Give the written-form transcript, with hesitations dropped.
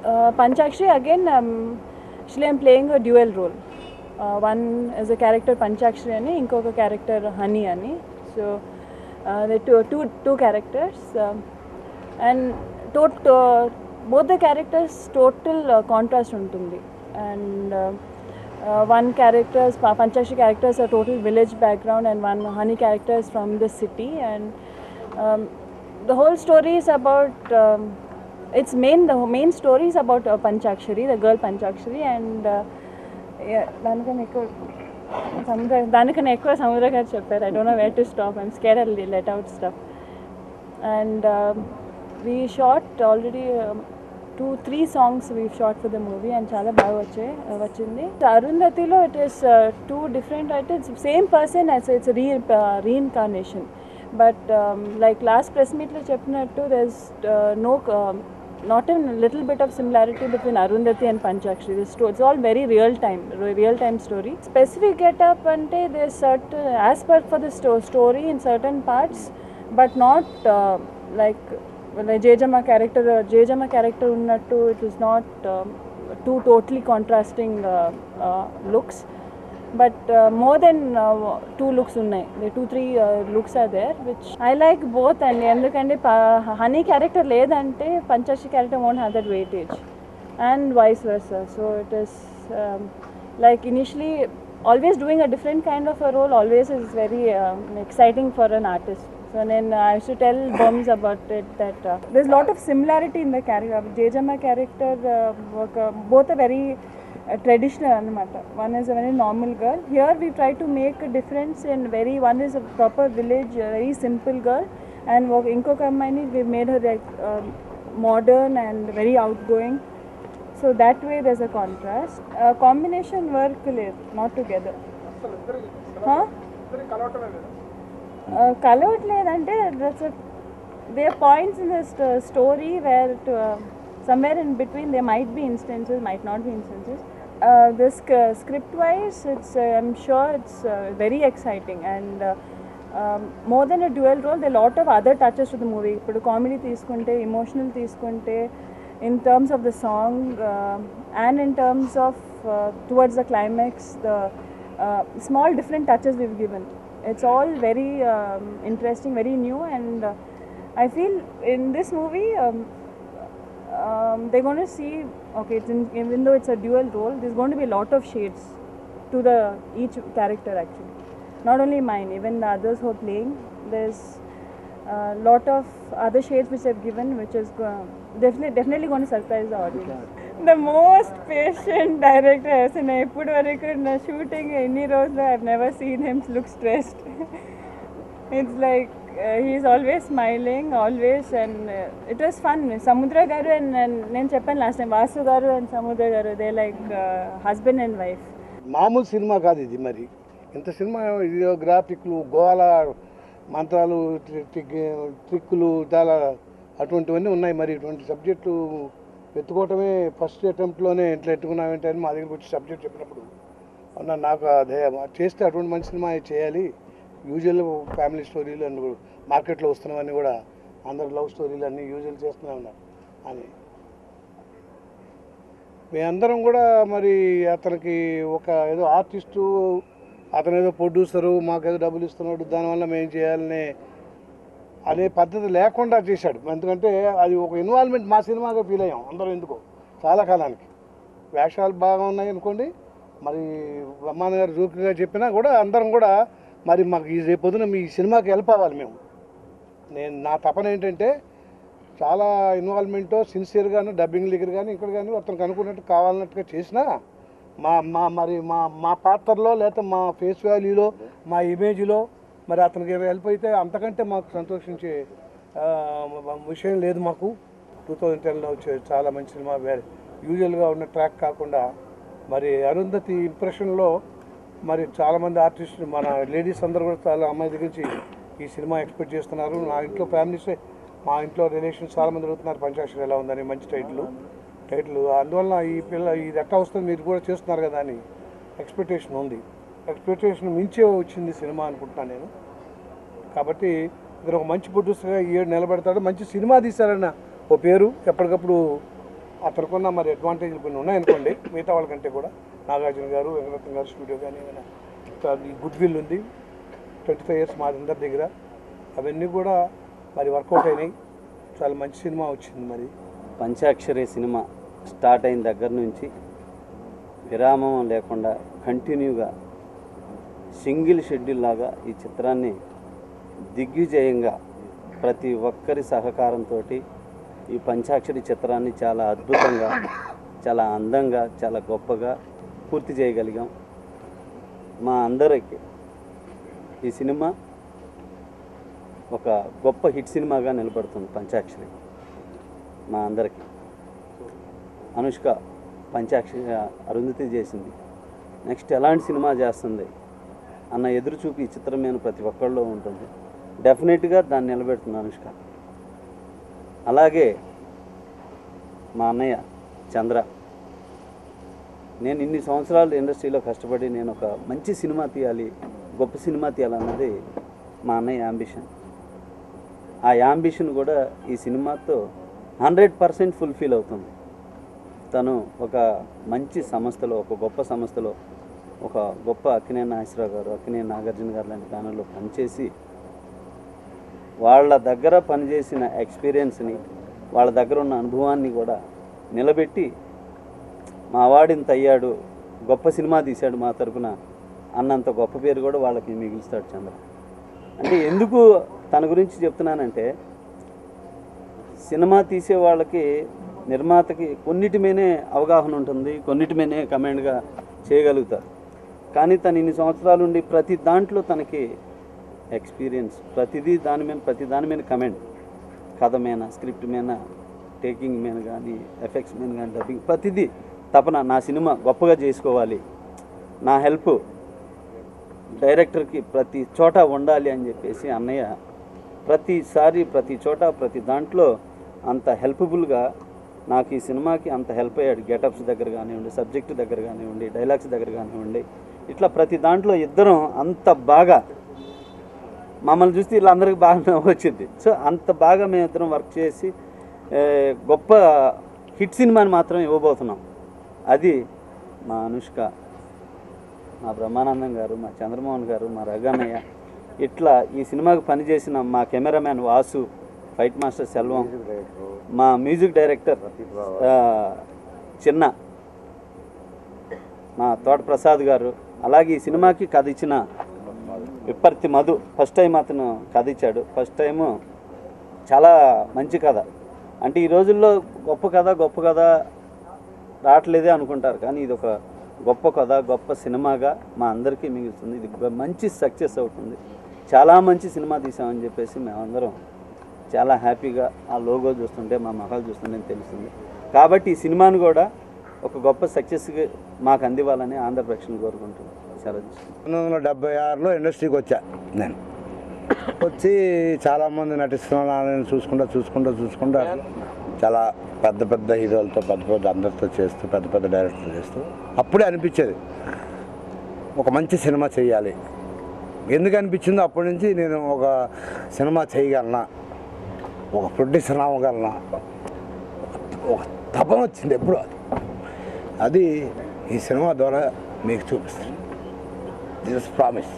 Panchakshi again, actually I'm playing a dual role. One is a character Panchakshi ani, inkoka character Honey ani. So there are two characters, and both the characters total contrast untundi. And one character, Panchakshi character is a total village background, and one Honey character is from the city. And the whole story is about the main story is about Panchakshari, the girl Panchakshari, and దానికన్నా ఎక్కువ సముద్ర గారు చెప్పారు. I don't know where to stop. I'm scared I'll let out stuff. And we shot already 2-3 songs we've shot for the movie, and చాలా బాగా వచ్చింది. అరుంధతిలో it is two different items, same person as it's a reincarnation. But like last press meet lo cheppinattu, there's not even a little bit of similarity between Arundhati and Panchakshi. It's all very real time story. Specific get up ante there's certain as per for the story in certain parts, but not like Jejama character unnattu. It is not two totally contrasting looks, but more than two looks unnai. There 2-3 looks are there, which I like both. And endukante Honey character ledante Panchakshi character won't have that weightage, and vice versa. So it is like initially always doing a different kind of a role always is very exciting for an artist. So then I used to tell Bums about it that there's a lot of similarity in the character. Jejama character both are very traditional anamata. One is a very normal girl. Here we try to make a difference in one is a proper village, very simple girl, and inkoka ammayini we made her like modern and very outgoing. So that way there's a contrast. Combination work not together. Colored ledante there are points in the story where somewhere in between there might be instances, might not be instances. This script wise, I'm sure it's very exciting, and more than a dual role, there are a lot of other touches to the movie. Ippudu comedy teeskunte, emotional teeskunte, in terms of the song and in terms of towards the climax, the small different touches we've given. It's all very interesting, very new, and I feel in this movie they're going to see, okay, even though it's a dual role, there's going to be a lot of shades to each character actually. Not only mine, even the others who are playing, there's a lot of other shades which they've given, which is definitely going to surprise the audience. The most patient director as in ippudu varaku na shooting any rose I've never seen him look stressed. It's like he's always smiling, always, and it was fun. Samudra garu and నేను చెప్పాను last time, Vasu garu and Samudra garu, they like husband and wife. మామూలు cinema కాదు ఇది. మరి ఇంత cinema ఇది గ్రాఫిక్లు, గోల, మంత్రాలు, ట్రిక్కులు చాలా అటువంటివన్నీ ఉన్నాయి. మరి ఇటువంటి సబ్జెక్టు వెతుకోవటమే ఫస్ట్ అటెంప్ట్లోనే ఇట్లా ఎత్తుకున్నామంటే అని మా దగ్గరికి వచ్చి సబ్జెక్ట్ చెప్పినప్పుడు నాకు అదే చేస్తే అటువంటి మంచి సినిమా చేయాలి. యూజువల్ ఫ్యామిలీ స్టోరీలు అండ్ మార్కెట్లో వస్తున్నవన్నీ కూడా అందరు లవ్ స్టోరీలు అన్నీ యూజువల్ చేస్తూనే ఉన్నారు అని మేమందరం కూడా మరి అతనికి ఒక ఏదో ఆర్టిస్టు, అతను ఏదో ప్రొడ్యూసరు, మాకేదో డబ్బులు ఇస్తున్నాడు, దానివల్ల మేము చేయాలనే అనే పద్ధతి లేకుండా చేశాడు. ఎందుకంటే అది ఒక ఇన్వాల్వ్మెంట్ మా సినిమాగా ఫీల్ అయ్యాం అందరం. ఎందుకో చాలా కాలానికి వేషాలు బాగా ఉన్నాయి అనుకోండి, మరి బ్రహ్మానంద గారు జోక్గా చెప్పినా కూడా అందరం కూడా మరి మాకు ఈ రేపొద్దున మీ సినిమాకి హెల్ప్ అవ్వాలి మేము. నా తపన ఏంటంటే చాలా ఇన్వాల్వ్మెంటో సిన్సియర్గాను డబ్బింగ్ దగ్గర కానీ ఇక్కడ కానీ అతనికి అనుకున్నట్టు కావాలన్నట్టుగా చేసినా మా పాత్రలో లేకపోతే మా ఫేస్ వాల్యూలో మా ఇమేజ్లో మరి అతనికి హెల్ప్ అయితే అంతకంటే మాకు సంతోషించే విషయం లేదు మాకు. 2010లో వచ్చే చాలా మంచి సినిమా, యూజువల్గా ఉన్న ట్రాక్ కాకుండా మరి అరుంధతి ఇంప్రెషన్లో మరి చాలామంది ఆర్టిస్టులు, మన లేడీస్ అందరూ కూడా చాలా అమ్మాయి దగ్గర నుంచి ఈ సినిమా ఎక్స్పెక్ట్ చేస్తున్నారు. నా ఇంట్లో ఫ్యామిలీసే, మా ఇంట్లో రిలేషన్స్ చాలామంది అడుగుతున్నారు పంచాక్షరి ఎలా ఉందని, మంచి టైటిల్. అందువల్ల ఈ పిల్ల ఇది ఎట్లా వస్తుంది మీరు కూడా చేస్తున్నారు కదా అని ఎక్స్పెక్టేషన్ ఉంది. ఎక్స్పెక్టేషన్ మించే వచ్చింది సినిమా అనుకుంటున్నాను నేను. కాబట్టి ఇతను ఒక మంచి ప్రొడ్యూసర్గా ఈ ఏడు నిలబెడతాడు. మంచి సినిమా తీశారన్న ఓ పేరు ఎప్పటికప్పుడు అతనికున్న మరి అడ్వాంటేజ్లు కొన్ని ఉన్నాయనుకోండి మిగతా వాళ్ళకంటే కూడా. నాగార్జున గారు, వెంకటరత్న గారు స్టూడియో కానీ ఏమైనా ఈ గుడ్ విల్ ఉంది. 25 years మా అందరి దగ్గర అవన్నీ కూడా మరి వర్కౌట్ అయినాయి. చాలా మంచి సినిమా వచ్చింది. మరి పంచాక్షరి సినిమా స్టార్ట్ అయిన దగ్గర నుంచి విరామం లేకుండా కంటిన్యూగా సింగిల్ షెడ్యూల్ లాగా ఈ చిత్రాన్ని దిగ్విజయంగా ప్రతి ఒక్కరి సహకారంతో ఈ పంచాక్షరి చిత్రాన్ని చాలా అద్భుతంగా, చాలా అందంగా, చాలా గొప్పగా పూర్తి చేయగలిగాం. మా అందరికీ ఈ సినిమా ఒక గొప్ప హిట్ సినిమాగా నిలబడుతుంది. పంచాక్షరి మా అందరికీ. అనుష్క పంచాక్షరి అరుంధతి చేసింది, నెక్స్ట్ ఎలాంటి సినిమా చేస్తుంది అన్న ఎదురు చూపి ఈ చిత్రం మీద ప్రతి ఒక్కళ్ళలో ఉంటుంది. డెఫినెట్గా దాన్ని నిలబెడుతుంది అనుష్క. అలాగే మా అన్నయ్య చంద్ర, నేను ఇన్ని సంవత్సరాలు ఇండస్ట్రీలో కష్టపడి నేను ఒక మంచి సినిమా తీయాలి, గొప్ప సినిమా తీయాలన్నది మా అన్నయ్య యాంబిషన్. ఆ యాంబిషన్ కూడా ఈ సినిమాతో 100% ఫుల్ఫిల్ అవుతుంది. తను ఒక మంచి సంస్థలో, ఒక గొప్ప సంస్థలో, ఒక గొప్ప అక్కినేని నాగేశ్వరరావు గారు, అక్కినేని నాగార్జున గారు లాంటి ప్యానల్లో పనిచేసి వాళ్ళ దగ్గర పనిచేసిన ఎక్స్పీరియన్స్ని, వాళ్ళ దగ్గర ఉన్న అనుభవాన్ని కూడా నిలబెట్టి మా వాడింత అయ్యాడు, గొప్ప సినిమా తీశాడు మా తరపున అన్నంత గొప్ప పేరు కూడా వాళ్ళకి మిగులుస్తాడు చంద్ర. అంటే ఎందుకు తన గురించి చెప్తున్నానంటే, సినిమా తీసే వాళ్ళకి, నిర్మాతకి కొన్నిటి మీదే అవగాహన ఉంటుంది, కొన్నిటి మీదే కమెంట్గా చేయగలుగుతారు. కానీ తను ఇన్ని సంవత్సరాలు ఉండి ప్రతి దాంట్లో తనకి ఎక్స్పీరియన్స్, ప్రతి దాని మీద కమెంట్, కథ మీద, స్క్రిప్ట్ మీద, టేకింగ్ మీద కానీ, ఎఫెక్ట్స్ మీద కానీ, డబ్బింగ్, ప్రతిదీ తపన నా సినిమా గొప్పగా చేసుకోవాలి, నా హెల్ప్ డైరెక్టర్కి ప్రతి చోట ఉండాలి అని చెప్పేసి అన్నయ్య ప్రతిసారి, ప్రతి చోట, ప్రతి దాంట్లో అంత హెల్ప్ఫుల్గా నాకు ఈ సినిమాకి అంత హెల్ప్ అయ్యాడు. గెటప్స్ దగ్గర కానివ్వండి, సబ్జెక్ట్ దగ్గర కానివ్వండి, డైలాగ్స్ దగ్గర కానివ్వండి, ఇట్లా ప్రతి దాంట్లో ఇద్దరం అంత బాగా, మమ్మల్ని చూస్తే వీళ్ళందరికీ బాగా వచ్చింది. సో అంత బాగా మేమిద్దరం వర్క్ చేసి గొప్ప హిట్ సినిమాని మాత్రం ఇవ్వబోతున్నాం. అది మా అనుష్క, మా బ్రహ్మానందం గారు, మా చంద్రమోహన్ గారు, మా రఘన్నయ్య, ఇట్లా ఈ సినిమాకి పనిచేసిన మా cameraman Vasu, fight master Selvam, మా మ్యూజిక్ డైరెక్టర్ చిన్న, మా తోట ప్రసాద్ గారు, అలాగే ఈ సినిమాకి కథ ఇచ్చిన విప్పర్తి మధు. ఫస్ట్ టైం అతను కథ ఇచ్చాడు. ఫస్ట్ టైము చాలా మంచి కథ. అంటే ఈ రోజుల్లో గొప్ప కథ రావట్లేదే అనుకుంటారు, కానీ ఇది ఒక గొప్ప కథ, గొప్ప సినిమాగా మా అందరికీ మిగులుతుంది. ఇది మంచి సక్సెస్ అవుతుంది. చాలా మంచి సినిమా తీసామని చెప్పేసి మేమందరం చాలా హ్యాపీగా ఆ లోగో చూస్తుంటే, మా మొహాలు చూస్తుంటే తెలుస్తుంది. కాబట్టి ఈ సినిమాను కూడా ఒక గొప్ప సక్సెస్గా మాకు అందివ్వాలని ఆంధ్రప్రదేశ్ని కోరుకుంటున్నాను. చాలా 1976లో ఇండస్ట్రీకి వచ్చా. నేను వచ్చి చాలామంది నటిస్తున్న వాళ్ళని చూసుకుంటూ చాలా పెద్ద హీరోలతో, పెద్ద అందరితో చేస్తూ, పెద్ద డైరెక్టర్లు చేస్తూ అప్పుడే అనిపించేది ఒక మంచి సినిమా చేయాలి. ఎందుకు అనిపించిందో అప్పటి నుంచి నేను ఒక సినిమా చేయగలనా, ఒక ప్రొడ్యూసర్ అవ్వగలనా, ఒక తపన వచ్చింది ఎప్పుడు. అది ఈ సినిమా ద్వారా మీకు చూపిస్తాను. This promise.